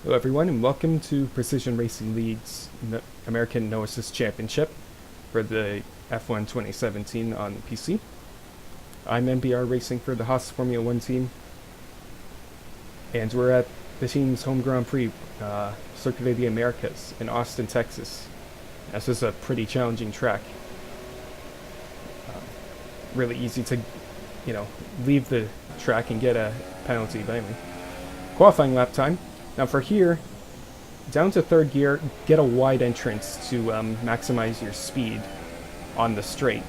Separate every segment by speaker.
Speaker 1: Hello everyone and welcome to Precision Racing League's American No Assist Championship for the F1 2017 on the PC. I'm MBR Racing for the Haas Formula 1 team, and we're at the team's home Grand Prix, Circuit of the Americas in Austin, Texas. This is a pretty challenging track. Really easy to, leave the track and get a penalty by me. Qualifying lap time. Now for here, down to third gear, get a wide entrance to maximize your speed on the straight.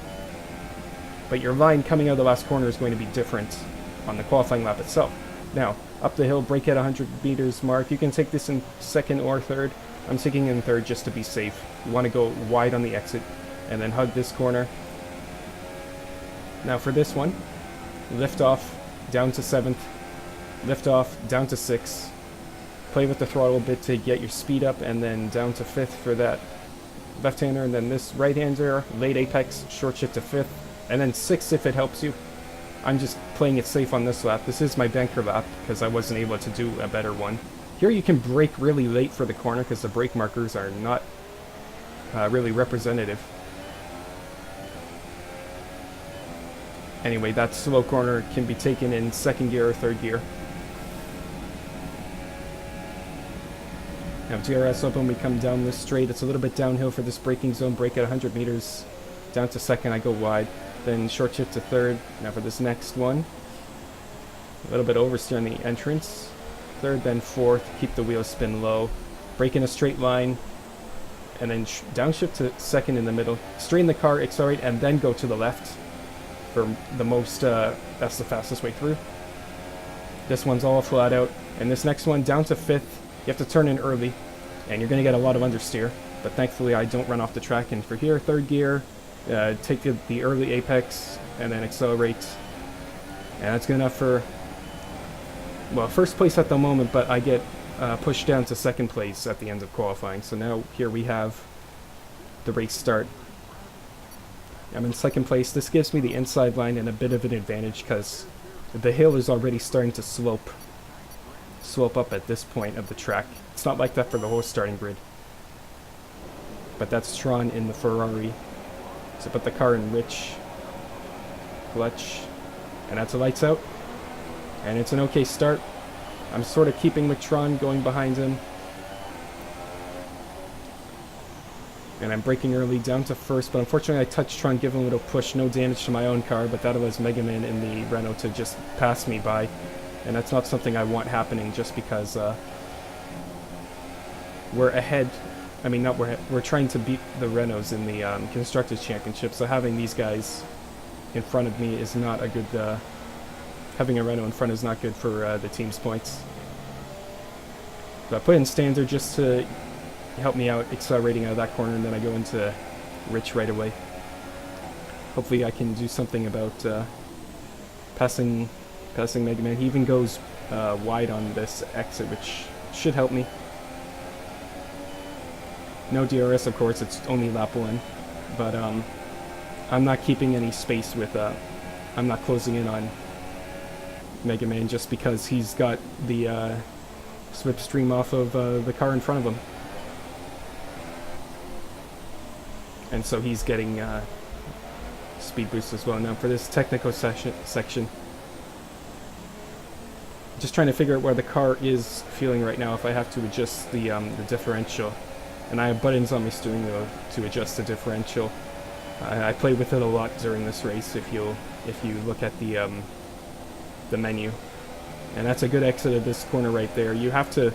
Speaker 1: But your line coming out of the last corner is going to be different on the qualifying lap itself. Now, up the hill, brake at 100 meters mark. You can take this in second or third. I'm taking in third just to be safe. You want to go wide on the exit and then hug this corner. Now for this one, lift off, down to 7th, lift off, down to 6th. Play with the throttle a bit to get your speed up, and then down to 5th for that left-hander, and then this right-hander, late apex, short shift to 5th, and then 6th if it helps you. I'm just playing it safe on this lap. This is my banker lap because I wasn't able to do a better one. Here you can brake really late for the corner because the brake markers are not really representative. Anyway, that slow corner can be taken in second gear or third gear. Now DRS open, we come down this straight. It's a little bit downhill for this braking zone. Brake at 100 meters. Down to second, I go wide. Then short shift to third. Now for this next one, a little bit oversteer on the entrance. Third, then fourth. Keep the wheel spin low. Brake in a straight line. And then downshift to second in the middle. Straighten the car, accelerate, and then go to the left. For the most, that's the fastest way through. This one's all flat out. And this next one, down to 5th. You have to turn in early, and you're going to get a lot of understeer, but thankfully I don't run off the track. And for here, third gear, take the early apex, and then accelerate. And that's good enough for, well, first place at the moment, but I get pushed down to second place at the end of qualifying. So now here we have the race start. I'm in second place. This gives me the inside line and a bit of an advantage because the hill is already starting to slope up at this point of the track. It's not like that for the whole starting grid, but that's Tron in the Ferrari. So put the car in rich, clutch, and that's a lights out, and it's an okay start. I'm sort of keeping with Tron, going behind him, and I'm braking early down to first, but unfortunately I touched Tron, giving a little push. No damage to my own car, but that allows Mega Man in the Renault to just pass me by. And that's not something I want happening just because we're ahead. I mean, we're trying to beat the Renaults in the Constructors' Championship, so having these guys in front of me is not a good... having a Renault in front is not good for the team's points. So I put in standard just to help me out, accelerating out of that corner, and then I go into rich right away. Hopefully I can do something about passing Mega Man. He even goes wide on this exit, which should help me. No DRS, of course, it's only lap 1. But I'm not keeping any space with... I'm not closing in on Mega Man just because he's got the slipstream off of the car in front of him. And so he's getting speed boost as well. Now for this technical section, just trying to figure out where the car is feeling right now, if I have to adjust the differential. And I have buttons on my steering wheel to adjust the differential. I play with it a lot during this race if you look at the menu. And that's a good exit of this corner right there. You have to...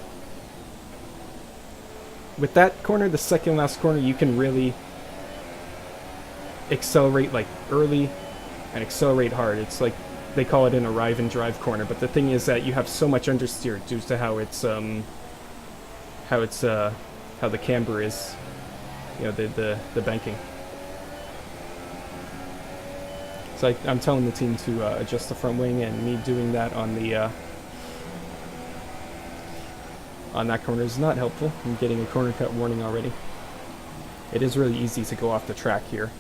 Speaker 1: With that corner, the second last corner, you can really accelerate like early and accelerate hard. It's like they call it an arrive and drive corner, but the thing is that you have so much understeer due to how the camber is, the banking. So I'm telling the team to adjust the front wing, and me doing that on the on that corner is not helpful. I'm getting a corner cut warning already. It is really easy to go off the track here.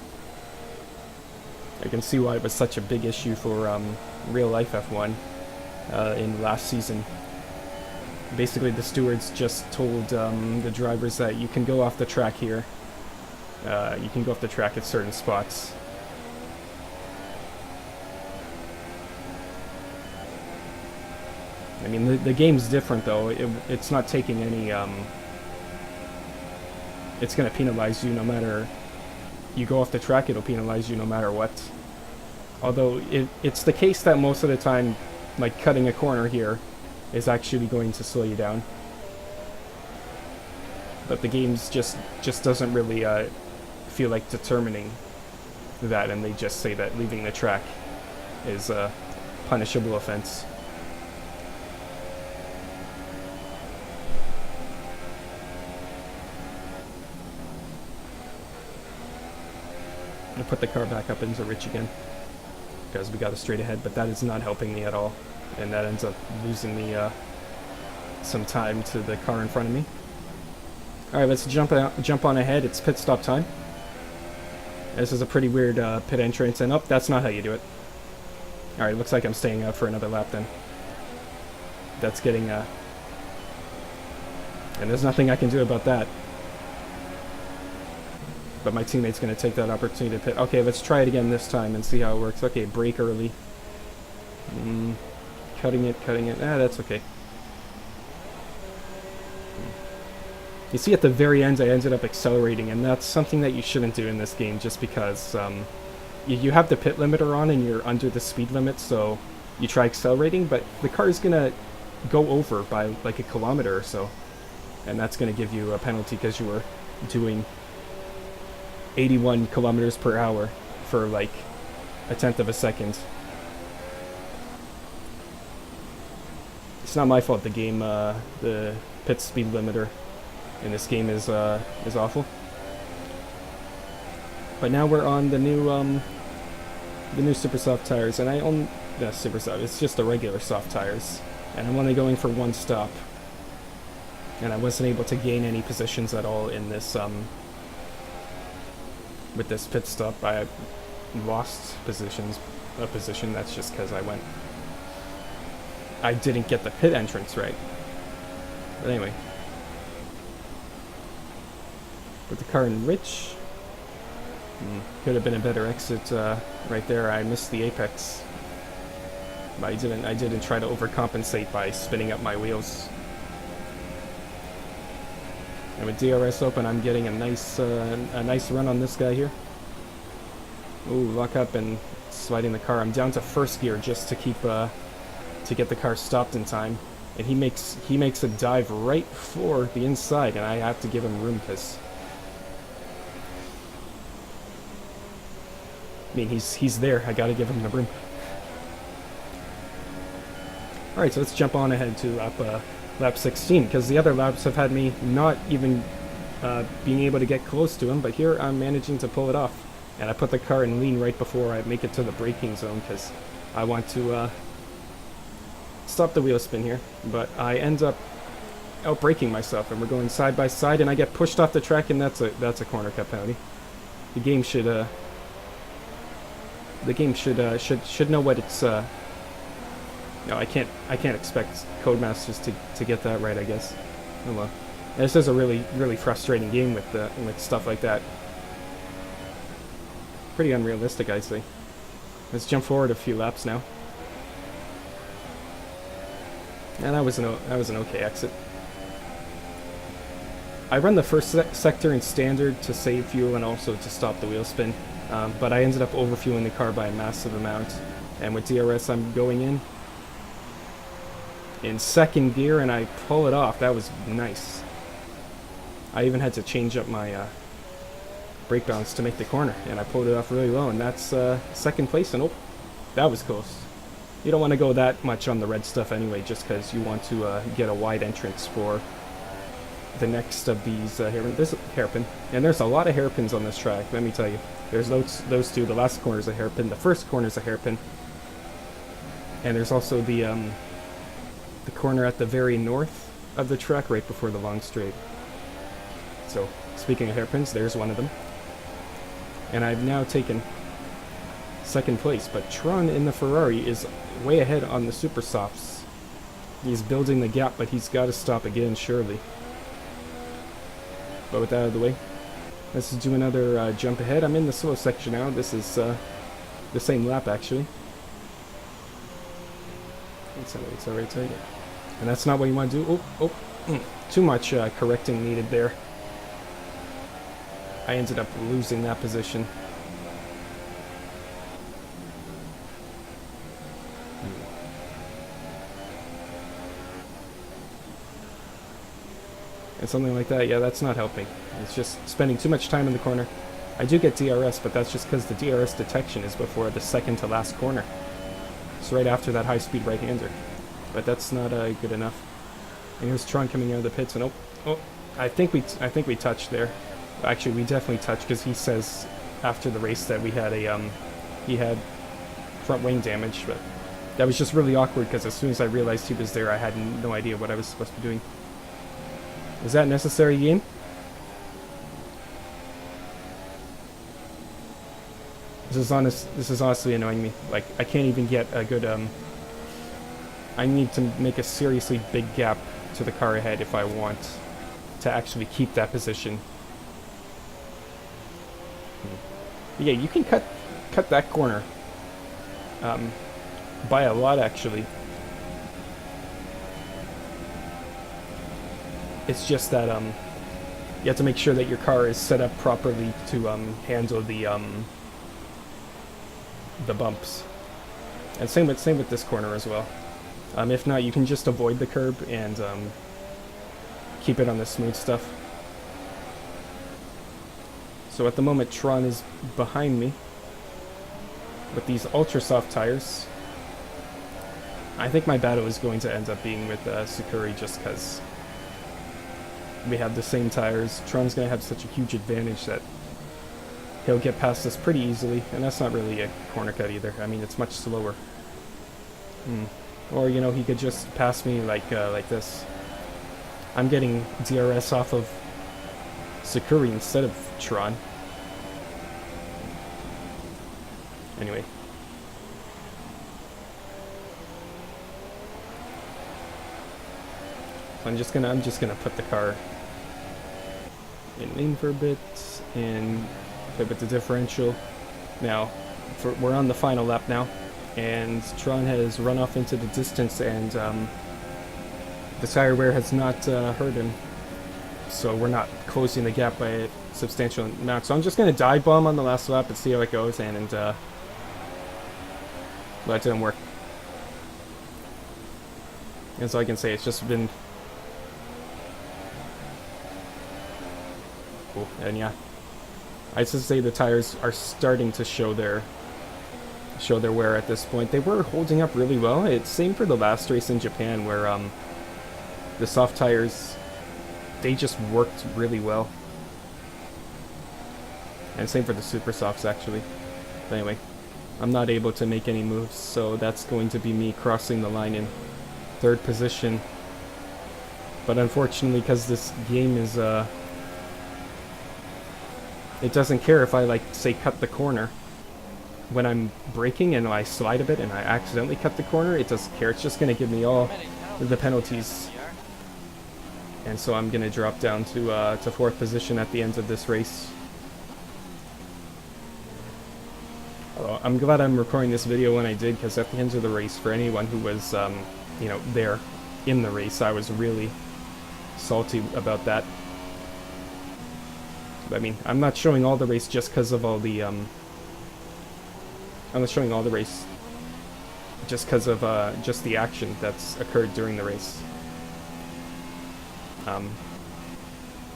Speaker 1: I can see why it was such a big issue for real life F1 in last season. Basically, the stewards just told the drivers that you can go off the track here. You can go off the track at certain spots. I mean, the game's different, though. It's not taking any... it's going to penalize you no matter... You go off the track, it'll penalize you no matter what. Although, it's the case that most of the time, like, cutting a corner here is actually going to slow you down. But the game's just doesn't really feel like determining that, and they just say that leaving the track is a punishable offense. I'll put the car back up into Rich again, because we got a straight ahead, but that is not helping me at all, and that ends up losing me some time to the car in front of me. Alright, let's jump on ahead. It's pit stop time. This is a pretty weird pit entrance, and that's not how you do it. Alright, looks like I'm staying out for another lap then. That's getting and there's nothing I can do about that. But my teammate's going to take that opportunity to pit. Okay, let's try it again this time and see how it works. Okay, brake early. Cutting it. That's okay. You see at the very end, I ended up accelerating, and that's something that you shouldn't do in this game, just because you have the pit limiter on and you're under the speed limit, so you try accelerating, but the car is going to go over by like a kilometer or so, and that's going to give you a penalty because you were doing 81 kilometers per hour for like a tenth of a second. It's not my fault the game, the pit speed limiter in this game is awful. But now we're on the new super soft tires, and I own the super soft. It's just the regular soft tires, and I'm only going for one stop. And I wasn't able to gain any positions at all in this with this pit stop. I lost a position. That's just because I didn't get the pit entrance right. But anyway, with the car in Rich, could have been a better exit right there. I missed the apex, but I didn't try to overcompensate by spinning up my wheels. And with DRS open, I'm getting a nice run on this guy here. Ooh, lock up and sliding the car. I'm down to first gear just to keep to get the car stopped in time. And he makes a dive right for the inside, and I have to give him room because I mean he's there. I gotta give him the room. All right, so let's jump on ahead to lap 16, because the other laps have had me not even being able to get close to him, but here I'm managing to pull it off. And I put the car in lean right before I make it to the braking zone, because I want to stop the wheel spin here. But I end up out-braking myself, and we're going side by side, and I get pushed off the track, and that's a corner cut penalty. The game should know what it's no, I can't expect Codemasters to get that right, I guess. Oh well. This is a really frustrating game with stuff like that. Pretty unrealistic, I'd say. Let's jump forward a few laps now. And that was an okay exit. I run the first sector in standard to save fuel and also to stop the wheel spin, but I ended up overfueling the car by a massive amount. And with DRS, I'm going in second gear, and I pull it off. That was nice. I even had to change up my brake balance to make the corner, and I pulled it off really low, and that's second place. And oh, that was close. You don't want to go that much on the red stuff anyway, just because you want to get a wide entrance for the next of these hairpin. There's a hairpin, and there's a lot of hairpins on this track, let me tell you. There's those two. The last corner is a hairpin. The first corner is a hairpin. And there's also the corner at the very north of the track right before the long straight. So, speaking of hairpins, there's one of them. And I've now taken second place, but Tron in the Ferrari is way ahead on the super softs. He's building the gap, but he's got to stop again, surely. But with that out of the way, let's do another jump ahead. I'm in the slow section now. This is the same lap, actually. It's alright. And that's not what you want to do. Too much correcting needed there. I ended up losing that position. And something like that, yeah, that's not helping. It's just spending too much time in the corner. I do get DRS, but that's just because the DRS detection is before the second to last corner. It's right after that high-speed right-hander. But that's not good enough. And here's Tron coming out of the pits, and I think we touched there. Actually, we definitely touched, because he says after the race that we had he had front wing damage, but that was just really awkward, because as soon as I realized he was there, I had no idea what I was supposed to be doing. Is that necessary, Ian? This is honestly annoying me. Like, I can't even get a good, I need to make a seriously big gap to the car ahead if I want to actually keep that position. Yeah, you can cut that corner by a lot, actually. It's just that you have to make sure that your car is set up properly to handle the bumps. And same with this corner as well. If not, you can just avoid the curb and keep it on the smooth stuff. So at the moment, Tron is behind me with these ultra soft tires. I think my battle is going to end up being with Sakuri, just because we have the same tires. Tron's going to have such a huge advantage that he'll get past us pretty easily, and that's not really a corner cut either. I mean, it's much slower. Or, you know, he could just pass me like this. I'm getting DRS off of Sakuri instead of Tron. Anyway. So I'm just gonna put the car in lane for a bit and pivot the differential. Now, we're on the final lap now, and Tron has run off into the distance, and the tire wear has not hurt him, so we're not closing the gap by a substantial amount. So I'm just gonna dive bomb on the last lap and see how it goes, and well, that didn't work. That's all I can say. It's just been cool, and yeah, I'd just say the tires are starting to show their wear at this point. They were holding up really well. It's same for the last race in Japan, where the soft tires, they just worked really well, and same for the super softs actually. But anyway, I'm not able to make any moves, so that's going to be me crossing the line in third position. But unfortunately, because this game is it doesn't care if I, like, say, cut the corner. When I'm braking and I slide a bit and I accidentally cut the corner, it doesn't care. It's just going to give me all the penalties. And so I'm going to drop down to fourth position at the end of this race. I'm glad I'm recording this video when I did, because at the end of the race, for anyone who was, you know, there in the race, I was really salty about that. I mean, I'm not showing all the race just because of all the, I'm not showing all the race just because of, just the action that's occurred during the race.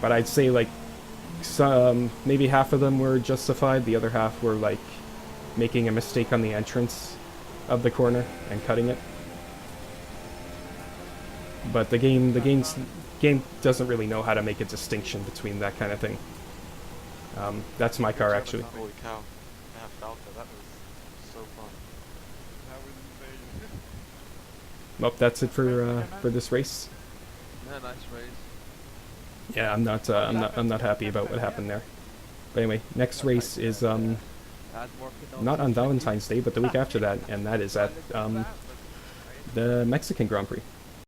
Speaker 1: But I'd say, like, some, maybe half of them were justified, the other half were, like, making a mistake on the entrance of the corner and cutting it. But the game doesn't really know how to make a distinction between that kind of thing. That's my car, actually.
Speaker 2: Holy cow. I have Falco. That was so fun.
Speaker 1: Well, that's it for this race.
Speaker 2: Yeah, nice race.
Speaker 1: Yeah, I'm not happy about what happened there. But anyway, next race is not on Valentine's Day, but the week after that, and that is at the Mexican Grand Prix.